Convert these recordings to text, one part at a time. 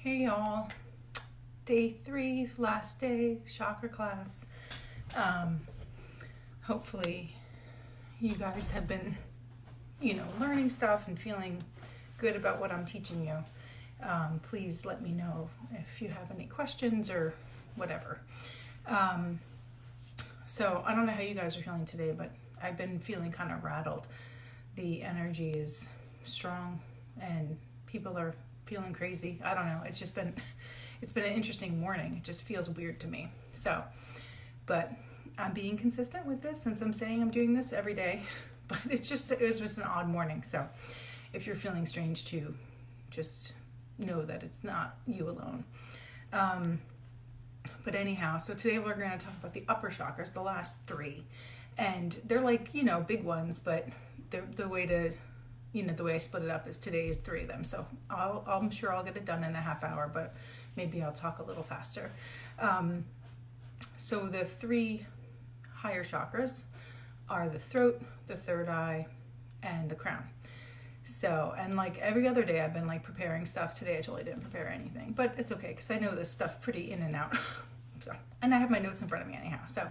Hey y'all, day 3, last day, chakra class. Hopefully you guys have been, learning stuff and feeling good about what I'm teaching you. Please let me know if you have any questions or whatever. So I don't know how you guys are feeling today, but I've been feeling kind of rattled. The energy is strong and people are feeling crazy. I don't know. It's been an interesting morning. It just feels weird to me. So, but I'm being consistent with this since I'm saying I'm doing this every day. But it was just an odd morning. So if you're feeling strange too, just know that it's not you alone. But anyhow, so today we're going to talk about the upper chakras, the last 3. And they're like, big ones, but the way I split it up is today is 3 of them. So I'm sure I'll get it done in a half hour, but maybe I'll talk a little faster. So the 3 higher chakras are the throat, the third eye, and the crown. So, and like every other day I've been like preparing stuff. Today I totally didn't prepare anything, but it's okay because I know this stuff pretty in and out. And I have my notes in front of me anyhow. So,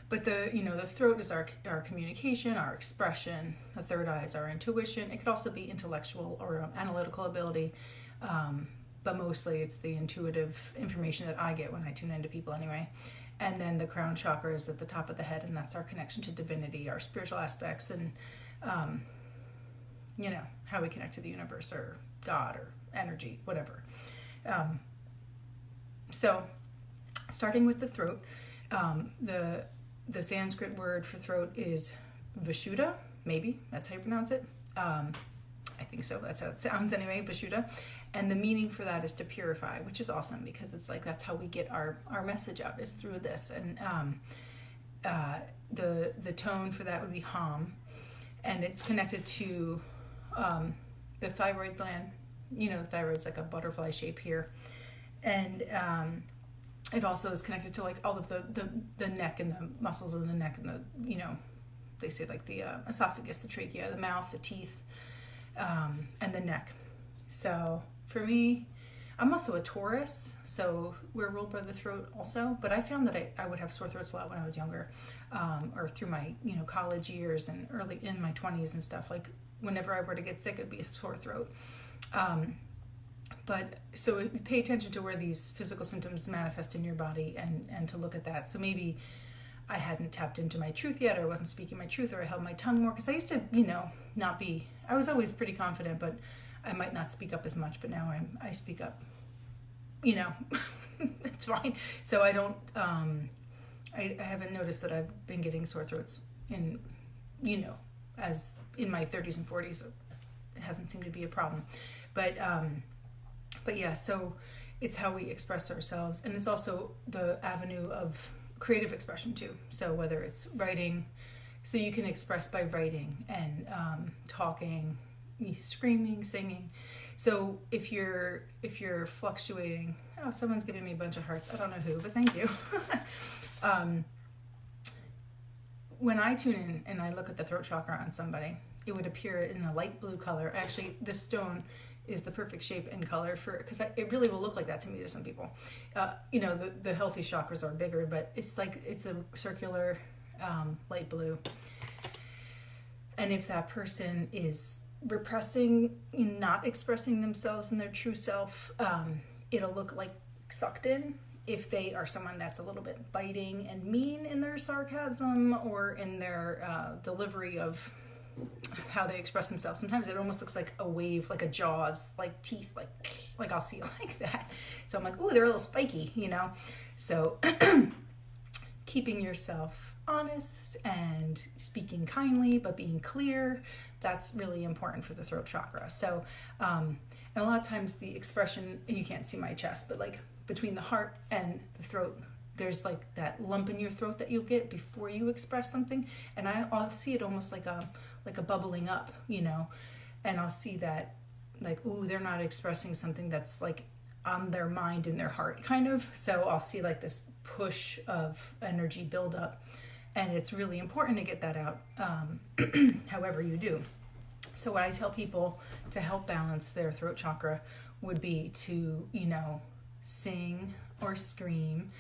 but the throat is our communication, our expression. The third eye is our intuition. It could also be intellectual or analytical ability, but mostly it's the intuitive information that I get when I tune into people anyway. And then the crown chakra is at the top of the head, and that's our connection to divinity, our spiritual aspects, and how we connect to the universe or God or energy, whatever. So starting with the throat, the Sanskrit word for throat is Vishuddha, maybe that's how you pronounce it. I think so. That's how it sounds anyway, Vishuddha. And the meaning for that is to purify, which is awesome because it's like that's how we get our message out is through this. And the tone for that would be Ham, and it's connected to the thyroid gland. The thyroid's like a butterfly shape here, and it also is connected to like all of the neck and the muscles of the neck and the they say like the esophagus, the trachea, the mouth, the teeth, and the neck. So for me, I'm also a Taurus, so we're ruled by the throat also. But I found that I would have sore throats a lot when I was younger, or through my college years and early in my 20s and stuff. Like whenever I were to get sick, it'd be a sore throat. But so pay attention to where these physical symptoms manifest in your body and to look at that. So maybe I hadn't tapped into my truth yet, or I wasn't speaking my truth, or I held my tongue more. Because I used to, I was always pretty confident, but I might not speak up as much. But now I speak up. It's fine. So I don't, I haven't noticed that I've been getting sore throats in, as in my 30s and 40s. It hasn't seemed to be a problem. But yeah, so it's how we express ourselves, and it's also the avenue of creative expression too. So whether it's writing, so you can express by writing and talking, screaming, singing. So if you're fluctuating, someone's giving me a bunch of hearts. I don't know who, but thank you. When I tune in and I look at the throat chakra on somebody, it would appear in a light blue color. Actually, this stone is the perfect shape and color because it really will look like that to me to some people. The healthy chakras are bigger, but it's a circular light blue. And if that person is repressing and not expressing themselves in their true self, it'll look like sucked in. If they are someone that's a little bit biting and mean in their sarcasm or in their delivery of how they express themselves, sometimes it almost looks like a wave, like a jaws, like teeth, like I'll see it like that. So I'm like, ooh, they're a little spiky, So keeping yourself honest and speaking kindly, but being clear, that's really important for the throat chakra. So, and a lot of times the expression, you can't see my chest, but like between the heart and the throat, there's like that lump in your throat that you'll get before you express something. And I'll see it almost like a bubbling up, and I'll see that like, ooh, they're not expressing something that's like on their mind and their heart kind of. So I'll see like this push of energy build up, and it's really important to get that out, however you do. So what I tell people to help balance their throat chakra would be to, sing or scream,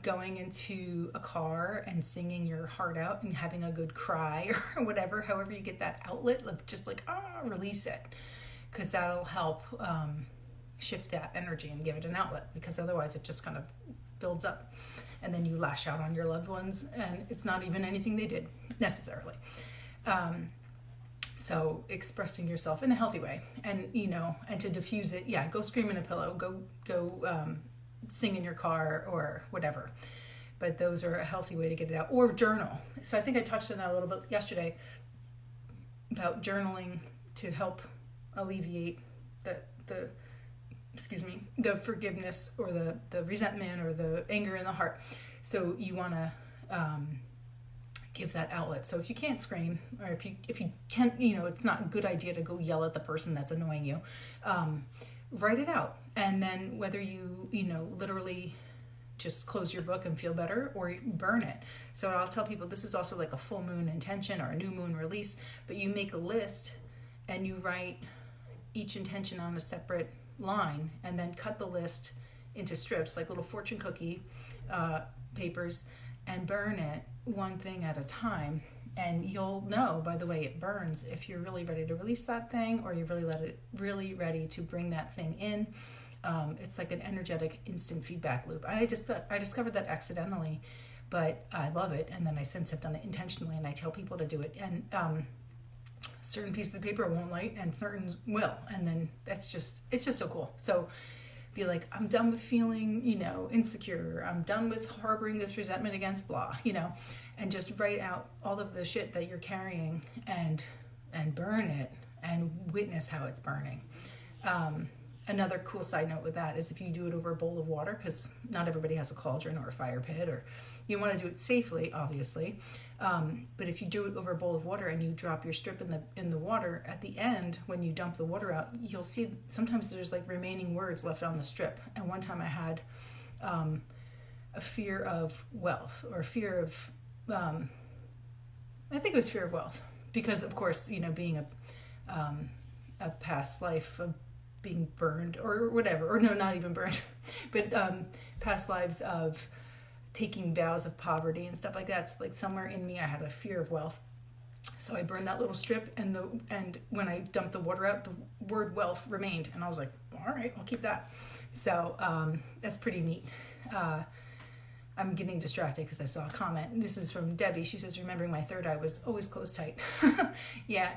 going into a car and singing your heart out and having a good cry or whatever, however you get that outlet, just like, release it. Because that'll help shift that energy and give it an outlet, because otherwise it just kind of builds up. And then you lash out on your loved ones, and it's not even anything they did necessarily. So expressing yourself in a healthy way, and and to diffuse it, go scream in a pillow, go sing in your car or whatever. But those are a healthy way to get it out. Or journal. So I think I touched on that a little bit yesterday about journaling to help alleviate the forgiveness or the resentment or the anger in the heart. So you want to give that outlet. So if you can't scream, or if you can't, it's not a good idea to go yell at the person that's annoying you. Write it out, and then whether you literally just close your book and feel better, or burn it. So I'll tell people this is also like a full moon intention or a new moon release, but you make a list and you write each intention on a separate line, and then cut the list into strips like little fortune cookie papers, and burn it one thing at a time. And you'll know by the way it burns if you're really ready to release that thing, or you're really ready to bring that thing in. It's like an energetic instant feedback loop. I discovered that accidentally, but I love it. And then I since have done it intentionally, and I tell people to do it. And certain pieces of paper won't light and certain will. And then it's just so cool. So be like, I'm done with feeling, insecure. I'm done with harboring this resentment against blah, and just write out all of the shit that you're carrying and burn it and witness how it's burning. Another cool side note with that is if you do it over a bowl of water, because not everybody has a cauldron or a fire pit, or you want to do it safely, obviously. But if you do it over a bowl of water and you drop your strip in the water, at the end, when you dump the water out, you'll see sometimes there's like remaining words left on the strip. And one time I had a fear of wealth, or fear of, I think it was fear of wealth, because of course, being a past life of being burned or whatever, or no, not even burned, but past lives of taking vows of poverty and stuff like that. So like somewhere in me I had a fear of wealth, so I burned that little strip, and when I dumped the water out, the word wealth remained, and I was like, all right, I'll keep that. So that's pretty neat. I'm getting distracted because I saw a comment. This is from Debbie. She says, remembering my third eye was always closed tight. Yeah.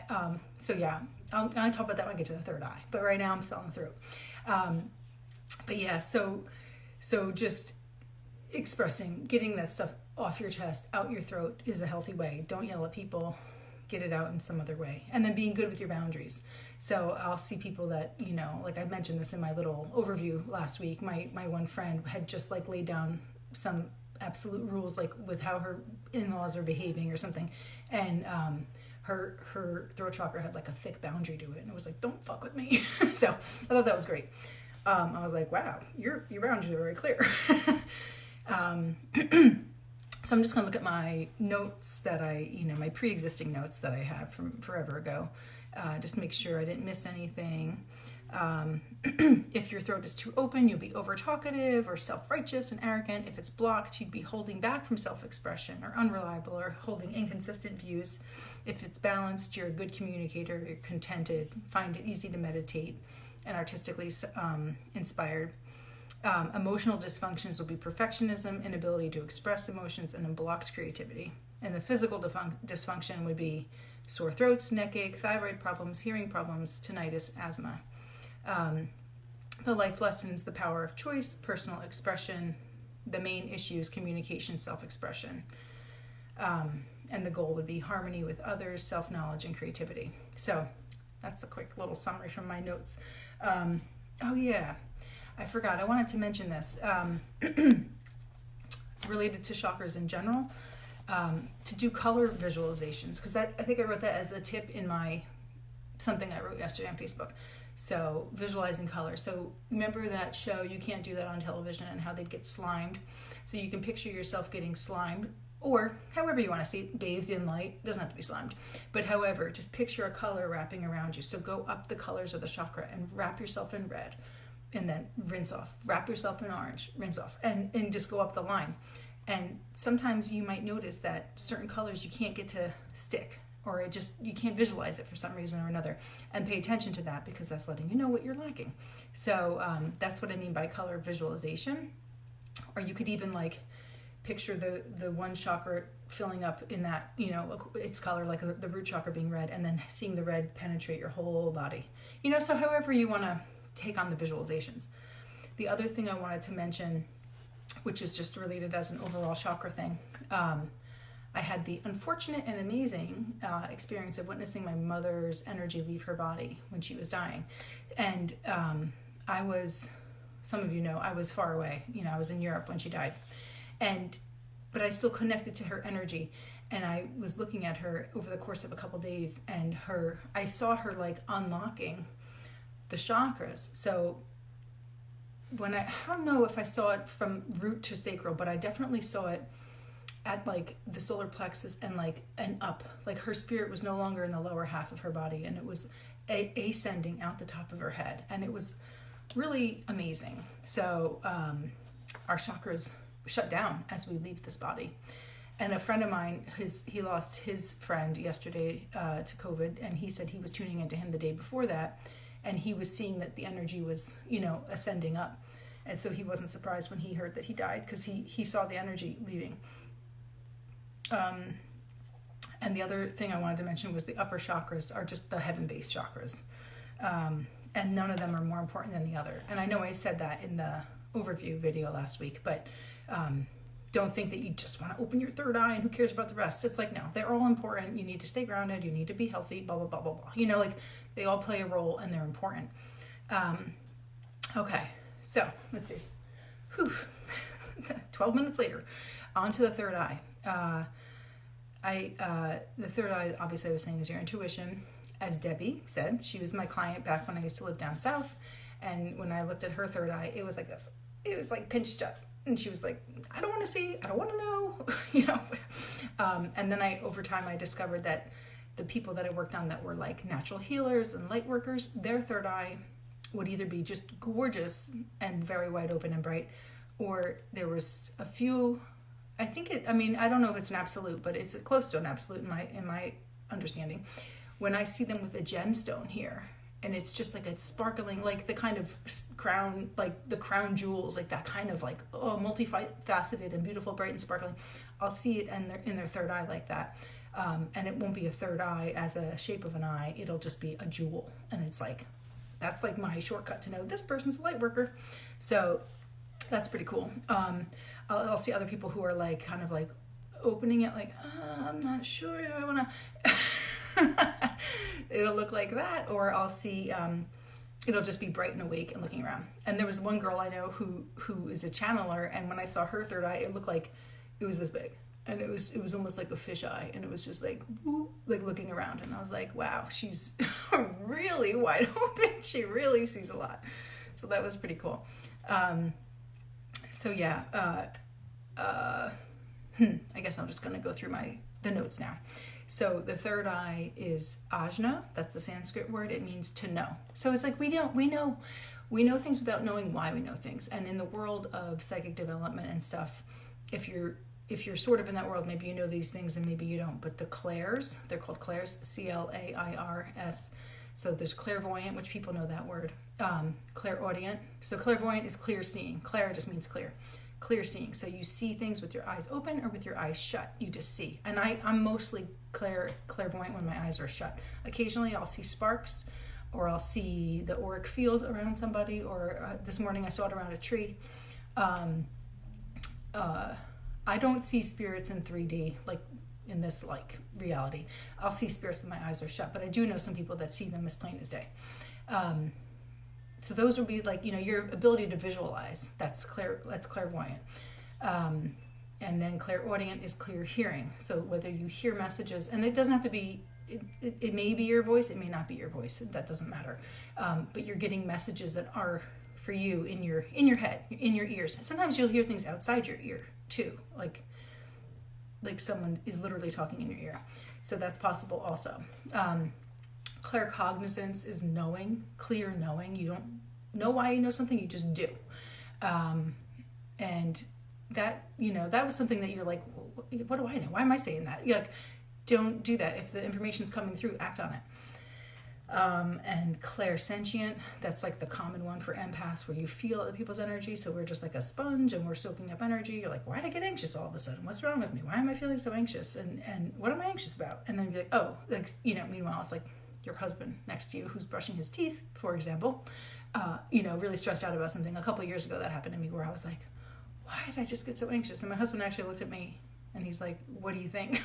So yeah, I'll talk about that when I get to the third eye. But right now I'm still in the throat. But yeah, so just expressing, getting that stuff off your chest, out your throat is a healthy way. Don't yell at people. Get it out in some other way. And then being good with your boundaries. So I'll see people that, like I mentioned this in my little overview last week. My one friend had just like laid down some absolute rules, like with how her in-laws are behaving or something, and her throat chakra had like a thick boundary to it, and it was like, don't fuck with me. So I thought that was great. I was like, wow, your boundaries are very clear. So I'm just gonna look at my notes that my pre-existing notes that I have from forever ago, just to make sure I didn't miss anything. If your throat is too open, you'll be over-talkative or self-righteous and arrogant. If it's blocked, you'd be holding back from self-expression, or unreliable, or holding inconsistent views. If it's balanced, you're a good communicator, you're contented, find it easy to meditate, and artistically inspired. Emotional dysfunctions will be perfectionism, inability to express emotions, and blocked creativity. And the physical dysfunction would be sore throats, neck ache, thyroid problems, hearing problems, tinnitus, asthma. The life lessons, the power of choice, personal expression, the main issues, communication, self-expression. And the goal would be harmony with others, self-knowledge, and creativity. So that's a quick little summary from my notes. Oh yeah, I forgot. I wanted to mention this. Related to chakras in general, to do color visualizations, because I think I wrote that as a tip in something I wrote yesterday on Facebook. So visualizing color. So remember that show, You Can't Do That on Television, and how they'd get slimed. So you can picture yourself getting slimed or however you want to see it, bathed in light, doesn't have to be slimed. But however, just picture a color wrapping around you. So go up the colors of the chakra and wrap yourself in red, and then rinse off. Wrap yourself in orange, rinse off, and just go up the line. And sometimes you might notice that certain colors you can't get to stick, or you can't visualize it for some reason or another. And pay attention to that, because that's letting you know what you're lacking. So that's what I mean by color visualization. Or you could even like picture the one chakra filling up in that, its color, like the root chakra being red, and then seeing the red penetrate your whole body. So however you want to take on the visualizations. The other thing I wanted to mention, which is just related as an overall chakra thing, I had the unfortunate and amazing experience of witnessing my mother's energy leave her body when she was dying. And I was, some of you know, I was far away. I was in Europe when she died. But I still connected to her energy. And I was looking at her over the course of a couple days, and I saw her like unlocking the chakras. So I don't know if I saw it from root to sacral, but I definitely saw it at like the solar plexus and up. Like her spirit was no longer in the lower half of her body, and it was ascending out the top of her head. And it was really amazing. So our chakras shut down as we leave this body. And a friend of mine, he lost his friend yesterday to COVID, and he said he was tuning into him the day before that, and he was seeing that the energy was, ascending up. And so he wasn't surprised when he heard that he died, because he saw the energy leaving. And the other thing I wanted to mention was the upper chakras are just the heaven-based chakras. And none of them are more important than the other. And I know I said that in the overview video last week, but don't think that you just want to open your third eye and who cares about the rest. It's like, no, they're all important. You need to stay grounded. You need to be healthy, blah, blah, blah, blah, blah. Like they all play a role and they're important. Okay, so let's see. 12 minutes later, on to the third eye. The third eye, obviously I was saying, is your intuition. As Debbie said, she was my client back when I used to live down south. And when I looked at her third eye, it was like this. It was like pinched up. And she was like, I don't want to see, I don't want to know, And then over time, I discovered that the people that I worked on that were like natural healers and light workers, their third eye would either be just gorgeous and very wide open and bright, or there was a few, I don't know if it's an absolute, but it's close to an absolute in my understanding. When I see them with a gemstone here, and it's just like a sparkling, like the kind of crown, like the crown jewels, like that kind of like, multifaceted and beautiful, bright and sparkling. I'll see it in their third eye like that. And it won't be a third eye as a shape of an eye. It'll just be a jewel. And it's like, that's like my shortcut to know this person's a light worker. So that's pretty cool. I'll see other people who are like, kind of like opening it like, I'm not sure, I want to... It'll look like that, or I'll see it'll just be bright and awake and looking around. And there was one girl I know who is a channeler, and when I saw her third eye, it looked like it was this big, and it was almost like a fish eye, and it was just like looking around, and I was like, wow, she's really wide open. She really sees a lot. So that was pretty cool. So yeah, I guess I'm just gonna go through the notes now. So the third eye is ajna. That's the Sanskrit word. It means to know. So it's like we know things without knowing why we know things. And in the world of psychic development and stuff, if you're sort of in that world, maybe you know these things and maybe you don't. But the clairs, they're called clairs, C-L-A-I-R-S. So there's clairvoyant, which people know that word. Clairaudient. So clairvoyant is clear seeing. Clair just means clear. Clear seeing. So you see things with your eyes open or with your eyes shut. You just see. And I'm mostly clairvoyant when my eyes are shut. Occasionally I'll see sparks, or I'll see the auric field around somebody, or this morning I saw it around a tree. I don't see spirits in 3D, like in this like reality. I'll see spirits when my eyes are shut, but I do know some people that see them as plain as day. So those would be like, your ability to visualize. That's clairvoyant. And then clairaudient is clear hearing. So whether you hear messages, and it doesn't have to be, it may be your voice, it may not be your voice. That doesn't matter. But you're getting messages that are for you in your head, in your ears. Sometimes you'll hear things outside your ear too. Like like someone is literally talking in your ear. So that's possible also. Claircognizance is knowing, clear knowing. You don't know why you know something, you just do. And that, that was something that you're like, what do I know? Why am I saying that? You're like, don't do that. If the information's coming through, act on it. And clairsentient, that's like the common one for empaths, where you feel other people's energy. So we're just like a sponge and we're soaking up energy. You're like, why did I get anxious all of a sudden? What's wrong with me? Why am I feeling so anxious? And what am I anxious about? And then you'd be like, oh, like, meanwhile, it's like your husband next to you who's brushing his teeth, for example, really stressed out about something. A couple of years ago, that happened to me, where I was like, why did I just get so anxious? And my husband actually looked at me and he's like, what do you think?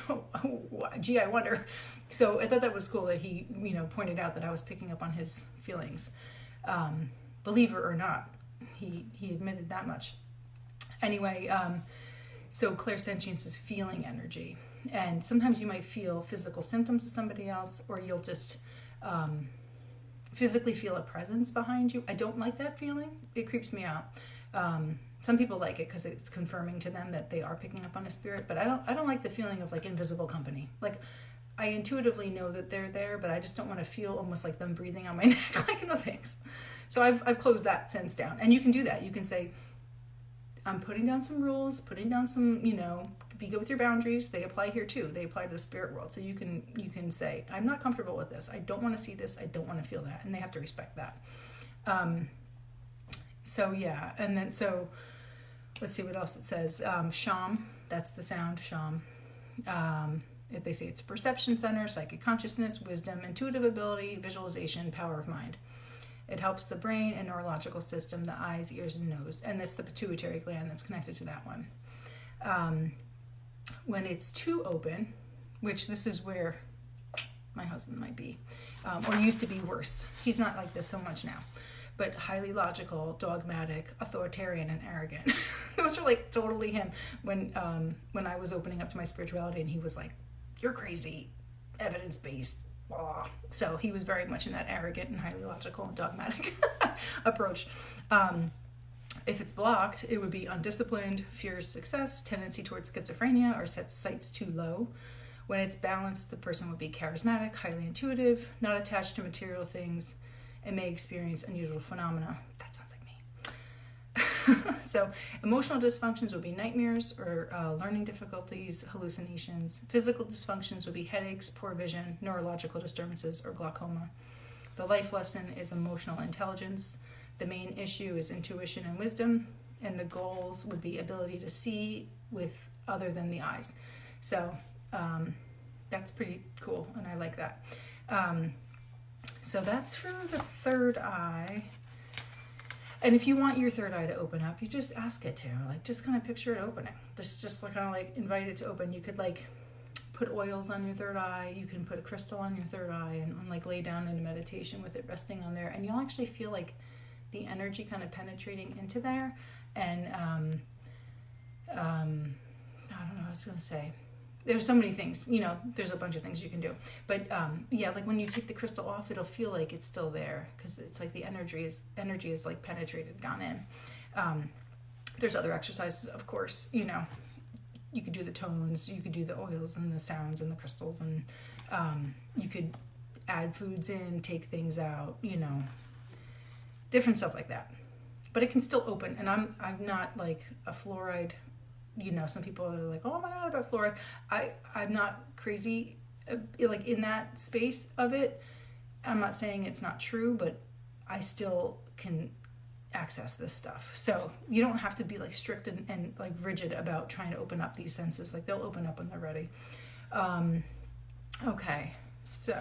Gee, I wonder. So I thought that was cool that he, pointed out that I was picking up on his feelings. Believer or not, he admitted that much. Anyway, so clairsentience is feeling energy. And sometimes you might feel physical symptoms of somebody else, or you'll just physically feel a presence behind you. I don't like that feeling. It creeps me out. Some people like it because it's confirming to them that they are picking up on a spirit, but I don't like the feeling of like invisible company. Like, I intuitively know that they're there, but I just don't want to feel almost like them breathing on my neck. Like, no thanks. So I've closed that sense down. And you can do that. You can say, I'm putting down some rules, putting down some, be good with your boundaries. They apply here too. They apply to the spirit world. So you can say, I'm not comfortable with this. I don't want to see this. I don't want to feel that. And they have to respect that. So yeah. And then, so let's see what else it says. Sham, that's the sound, sham. If they say it's perception center, psychic consciousness, wisdom, intuitive ability, visualization, power of mind. It helps the brain and neurological system, the eyes, ears, and nose. And it's the pituitary gland that's connected to that one. When it's too open, which this is where my husband might be, or used to be worse. He's not like this so much now. But highly logical, dogmatic, authoritarian, and arrogant. Those are like totally him. When I was opening up to my spirituality, and he was like, you're crazy, evidence-based, blah. So he was very much in that arrogant and highly logical and dogmatic approach. If it's blocked, it would be undisciplined, fears success, tendency towards schizophrenia, or sets sights too low. When it's balanced, the person would be charismatic, highly intuitive, not attached to material things, and may experience unusual phenomena. That sounds like me. So emotional dysfunctions would be nightmares or learning difficulties, hallucinations. Physical dysfunctions would be headaches, poor vision, neurological disturbances, or glaucoma. The life lesson is emotional intelligence. The main issue is intuition and wisdom. And the goals would be ability to see with other than the eyes. So that's pretty cool, and I like that. So that's for the third eye. And if you want your third eye to open up, you just ask it to. Like, just kind of picture it opening. Just like, kind of like invite it to open. You could like put oils on your third eye. You can put a crystal on your third eye and like lay down in a meditation with it resting on there. And you'll actually feel like the energy kind of penetrating into there. And I don't know, I was going to say, there's so many things, there's a bunch of things you can do. But yeah, like when you take the crystal off, it'll feel like it's still there because it's like the energy is like penetrated, gone in. There's other exercises, of course, you could do the tones, you could do the oils and the sounds and the crystals, and you could add foods in, take things out, different stuff like that. But it can still open, and I'm not like a fluoride. Some people are like, oh my God, about fluoride. I'm not crazy, like in that space of it. I'm not saying it's not true, but I still can access this stuff. So you don't have to be like strict and like rigid about trying to open up these senses. Like, they'll open up when they're ready. Okay, so,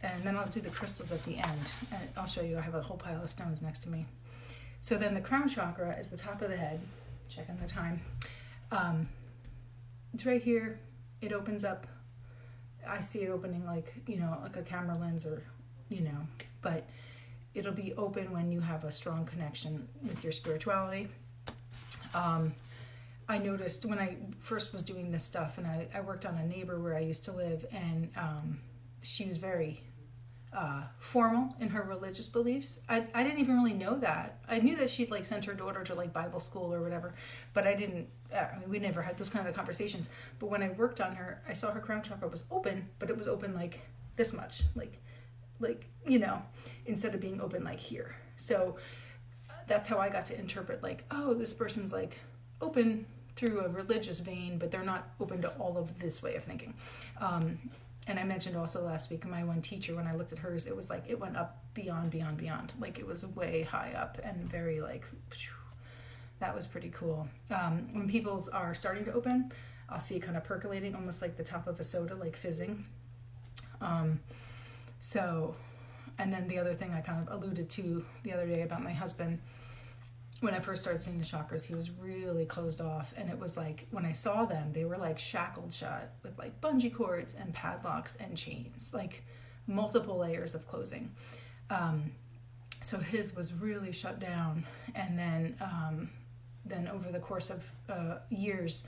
and then I'll do the crystals at the end. And I'll show you, I have a whole pile of stones next to me. So then the crown chakra is the top of the head. Checking the time. It's right here. It opens up. I see it opening like, like a camera lens, or, but it'll be open when you have a strong connection with your spirituality. I noticed when I first was doing this stuff, and I worked on a neighbor where I used to live, and she was very formal in her religious beliefs. I didn't even really know that. I knew that she'd like sent her daughter to like Bible school or whatever, but I didn't, we never had those kind of conversations. But when I worked on her, I saw her crown chakra was open, but it was open like this much, like, you know, instead of being open like here. So that's how I got to interpret like, oh, this person's like open through a religious vein, but they're not open to all of this way of thinking. And I mentioned also last week, my one teacher, when I looked at hers, it was like, it went up beyond. Like it was way high up and very like, that was pretty cool. When people's are starting to open, I'll see it kind of percolating, almost like the top of a soda, like fizzing. So, and then the other thing I kind of alluded to the other day about my husband, when I first started seeing the chakras, he was really closed off. And it was like, when I saw them, they were like shackled shut with like bungee cords and padlocks and chains, like multiple layers of closing. So his was really shut down. And then over the course of years,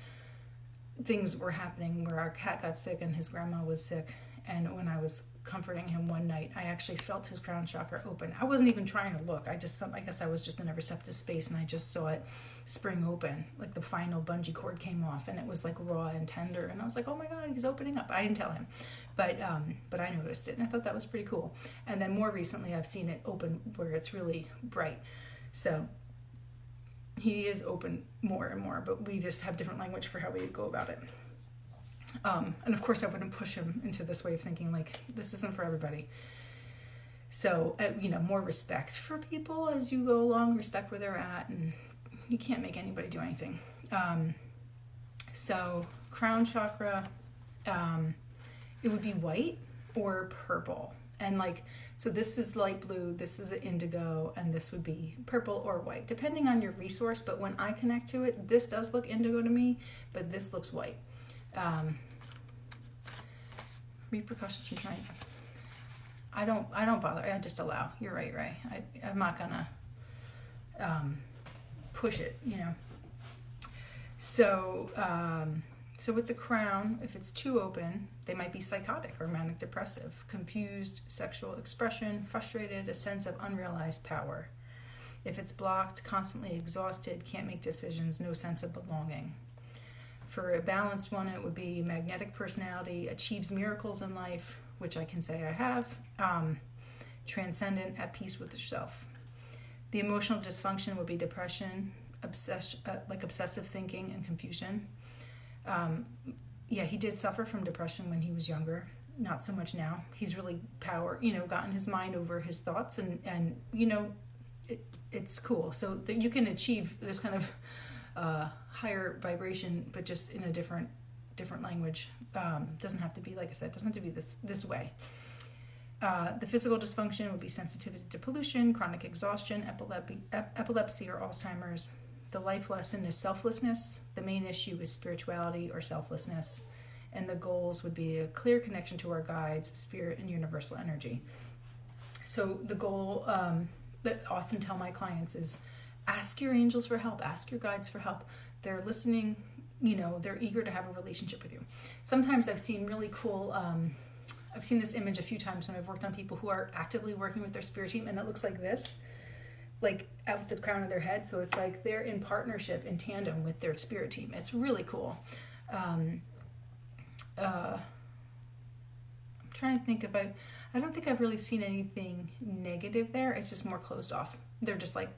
things were happening where our cat got sick and his grandma was sick. And when I was comforting him one night, I actually felt his crown chakra open. I wasn't even trying to look. I guess I was just in a receptive space and I just saw it spring open. Like the final bungee cord came off and it was like raw and tender. And I was like, oh my God, he's opening up. I didn't tell him, but I noticed it and I thought that was pretty cool. And then more recently, I've seen it open where it's really bright. So he is open more and more, but we just have different language for how we go about it. And of course I wouldn't push him into this way of thinking, like, this isn't for everybody. So, you know, more respect for people as you go along, respect where they're at, and you can't make anybody do anything. So crown chakra, it would be white or purple. And like, so this is light blue, this is an indigo, and this would be purple or white, depending on your resource. But when I connect to it, this does look indigo to me, but this looks white. Repercussions from trying. I don't bother. I just allow. You're right, Ray. I'm not gonna push it, you know. So with the crown, if it's too open, they might be psychotic or manic depressive, confused sexual expression, frustrated, a sense of unrealized power. If it's blocked, constantly exhausted, can't make decisions, no sense of belonging. For a balanced one, it would be magnetic personality, achieves miracles in life, which I can say I have, transcendent, at peace with yourself. The emotional dysfunction would be depression, obsessive thinking and confusion. He did suffer from depression when he was younger, not so much now. He's really gotten his mind over his thoughts and it's cool. So that you can achieve this kind of higher vibration, but just in a different language. Doesn't have to be, like I said, doesn't have to be this way. The physical dysfunction would be sensitivity to pollution, chronic exhaustion, epilepsy or Alzheimer's. The life lesson is selflessness. The main issue is spirituality or selflessness. And the goals would be a clear connection to our guides, spirit, and universal energy. So the goal that I often tell my clients is, ask your angels for help, ask your guides for help. They're listening, they're eager to have a relationship with you. Sometimes I've seen really cool, I've seen this image a few times when I've worked on people who are actively working with their spirit team, and it looks like this, like at the crown of their head. So it's like they're in partnership, in tandem with their spirit team. It's really cool. I'm trying to think if I don't think I've really seen anything negative there. It's just more closed off. They're just like,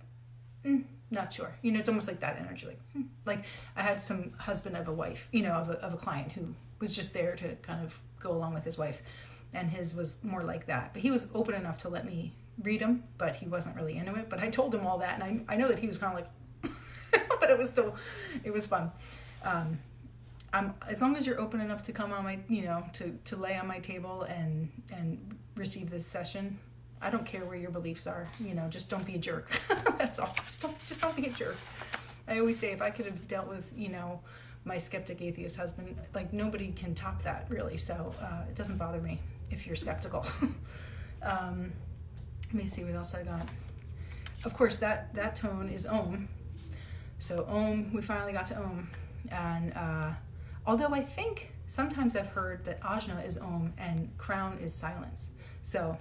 not sure. It's almost like that energy. Like I had some husband of a wife, of a client who was just there to kind of go along with his wife, and his was more like that. But he was open enough to let me read him, but he wasn't really into it. But I told him all that, and I know that he was kind of like, but it was fun. As long as you're open enough to come on my, to lay on my table and receive this session. I don't care where your beliefs are, just don't be a jerk. That's all. Just don't be a jerk. I always say, if I could have dealt with, my skeptic atheist husband, like nobody can top that really. So it doesn't bother me if you're skeptical. Let me see what else I got. Of course, that tone is Om. So Om, we finally got to Om. And although I think sometimes I've heard that Ajna is Om and crown is silence. So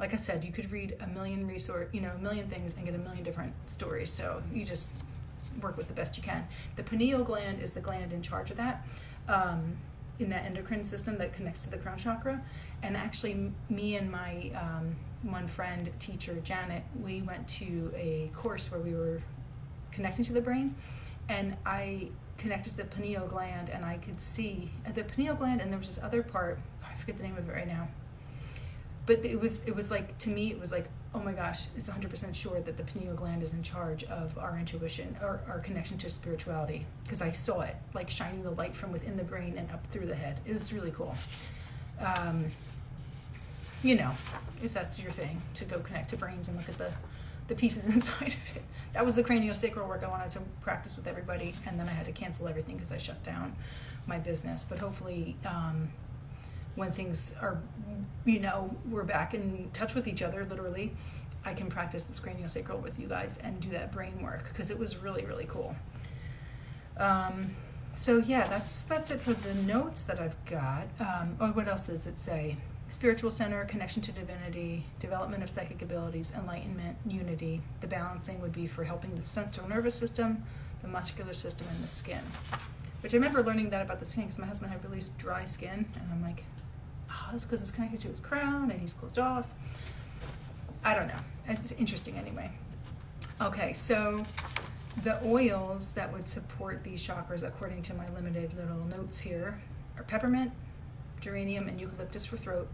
like I said, you could read a million a million things and get a million different stories. So you just work with the best you can. The pineal gland is the gland in charge of that, in that endocrine system that connects to the crown chakra. And actually, me and my one friend, teacher, Janet, we went to a course where we were connecting to the brain, and I connected to the pineal gland, and I could see at the pineal gland, and there was this other part, I forget the name of it right now, but it was like, to me, it was like, oh my gosh, it's 100% sure that the pineal gland is in charge of our intuition or our connection to spirituality, because I saw it like shining the light from within the brain and up through the head. It was really cool. If that's your thing, to go connect to brains and look at the pieces inside of it. That was the craniosacral work I wanted to practice with everybody, and then I had to cancel everything because I shut down my business. But hopefully, when things are, we're back in touch with each other, literally, I can practice this craniosacral with you guys and do that brain work, because it was really, really cool. So yeah, that's it for the notes that I've got. What else does it say? Spiritual center, connection to divinity, development of psychic abilities, enlightenment, unity. The balancing would be for helping the central nervous system, the muscular system, and the skin. Which I remember learning that about the skin, because my husband had really dry skin, and I'm like, oh, that's because it's connected to his crown and he's closed off. I don't know. It's interesting anyway. Okay, so the oils that would support these chakras, according to my limited little notes here, are peppermint, geranium, and eucalyptus for throat,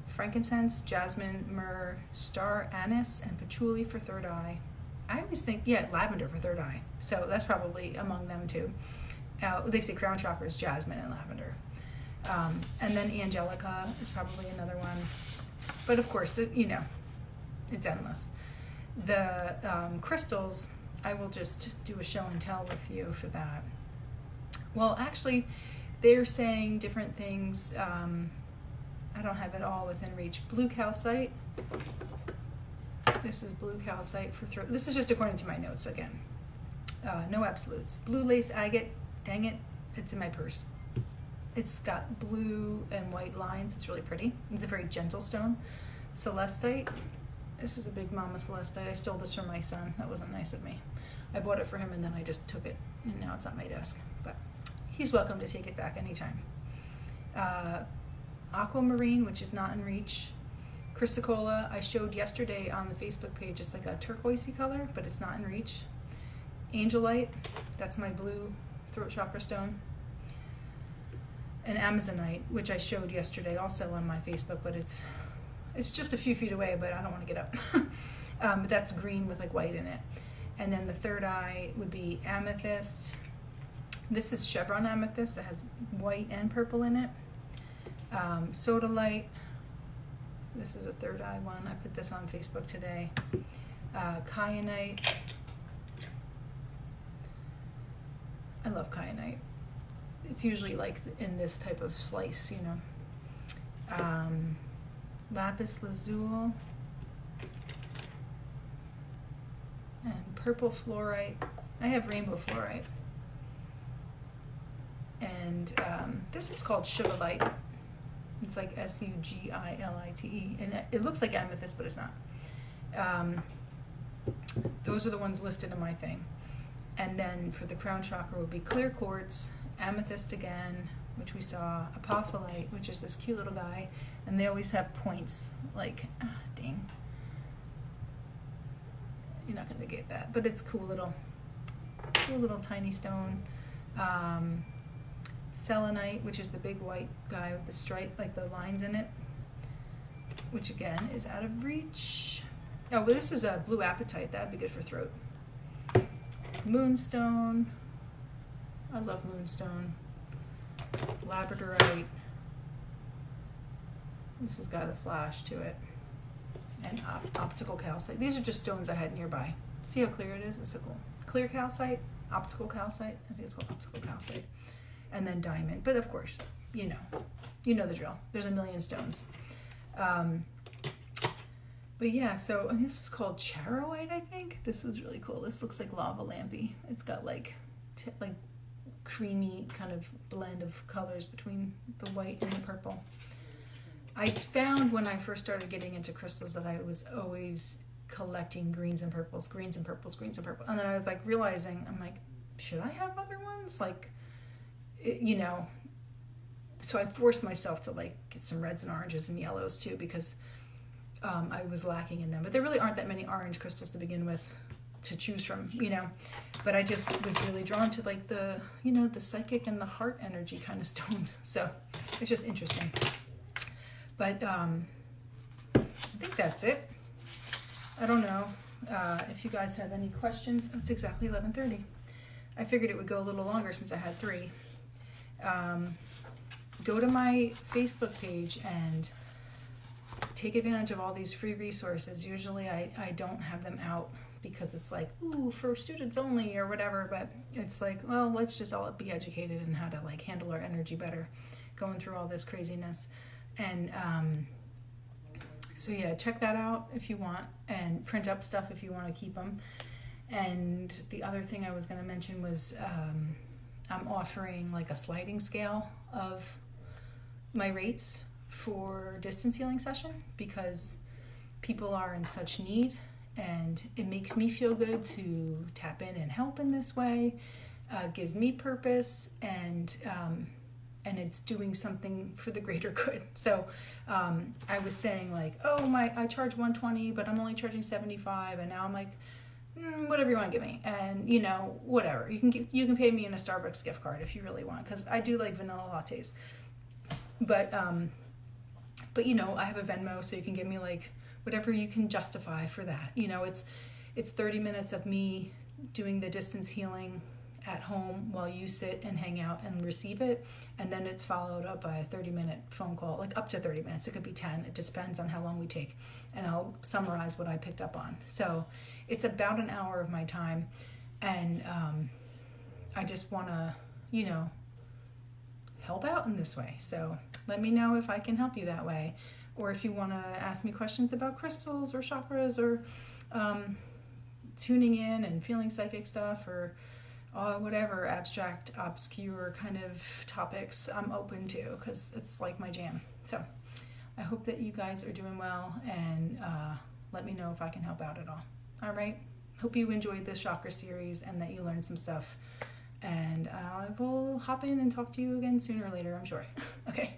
frankincense, jasmine, myrrh, star anise, and patchouli for third eye. I always think, lavender for third eye. So that's probably among them too. They say crown chakra is jasmine and lavender. And then angelica is probably another one. But of course, it's endless. The crystals, I will just do a show and tell with you for that. Well, actually, they're saying different things. I don't have it all within reach. Blue calcite. This is blue calcite for throat. This is just according to my notes again. No absolutes. Blue lace agate. Dang it, it's in my purse. It's got blue and white lines. It's really pretty. It's a very gentle stone. Celestite. This is a big mama celestite. I stole this from my son. That wasn't nice of me. I bought it for him and then I just took it, and now it's on my desk. But he's welcome to take it back anytime. Aquamarine, which is not in reach. Chrysocolla, I showed yesterday on the Facebook page. It's like a turquoisey color, but it's not in reach. Angelite, that's my blue throat chakra stone. And Amazonite, which I showed yesterday also on my Facebook, but it's just a few feet away, but I don't want to get up. But that's green with like white in it. And then the third eye would be amethyst. This is chevron amethyst that has white and purple in it. Sodalite. This is a third eye one. I put this on Facebook today. Kyanite. I love kyanite. It's usually like in this type of slice, Lapis lazuli. And purple fluorite. I have rainbow fluorite. And this is called sugarlite. It's like Sugilite. And it looks like amethyst, but it's not. Those are the ones listed in my thing. And then for the crown chakra would be clear quartz, amethyst again, which we saw, apophyllite, which is this cute little guy. And they always have points, like, dang. You're not going to get that, but it's cool little tiny stone. Selenite, which is the big white guy with the stripe, like the lines in it, which again is out of reach. Oh, but this is a blue apatite. That'd be good for throat. Moonstone. I love moonstone. Labradorite. This has got a flash to it. And optical calcite. These are just stones I had nearby. See how clear it is? It's so cool. Clear calcite, optical calcite. I think it's called optical calcite. And then diamond. But of course, you know the drill. There's a million stones. But yeah, so and this is called charoite, I think. This was really cool. This looks like lava lampy. It's got like creamy kind of blend of colors between the white and the purple. I found when I first started getting into crystals that I was always collecting greens and purples, greens and purples, greens and purple. And then I was like realizing, I'm like, should I have other ones? Like, you know, so I forced myself to like get some reds and oranges and yellows too, because I was lacking in them. But there really aren't that many orange crystals to begin with to choose from, you know. But I just was really drawn to like the, you know, the psychic and the heart energy kind of stones. So it's just interesting. But I think that's it. I don't know if you guys have any questions. It's exactly 11:30. I figured it would go a little longer since I had 3. Go to my Facebook page and take advantage of all these free resources. Usually I don't have them out because it's like, ooh, for students only or whatever, but it's like, well, let's just all be educated in how to like handle our energy better going through all this craziness. And so yeah, check that out if you want, and print up stuff if you want to keep them. And the other thing I was going to mention was I'm offering like a sliding scale of my rates for distance healing session, because people are in such need, and it makes me feel good to tap in and help in this way. Gives me purpose, and it's doing something for the greater good. So I was saying like, oh, I charge $120, but I'm only charging $75, and now I'm like, whatever you want to give me, and you know, whatever you can pay me in a Starbucks gift card if you really want, because I do like vanilla lattes. But you know, I have a Venmo, so you can give me like whatever you can justify for that. You know, it's 30 minutes of me doing the distance healing at home while you sit and hang out and receive it, and then it's followed up by a 30-minute phone call, like up to 30 minutes. It could be 10. It just depends on how long we take, and I'll summarize what I picked up on. So it's about an hour of my time, and I just want to, you know, help out in this way. So let me know if I can help you that way, or if you want to ask me questions about crystals or chakras, or tuning in and feeling psychic stuff, or whatever abstract, obscure kind of topics I'm open to, because it's like my jam. So I hope that you guys are doing well, and let me know if I can help out at all. All right. Hope you enjoyed this chakra series and that you learned some stuff. And I will hop in and talk to you again sooner or later, I'm sure. Okay.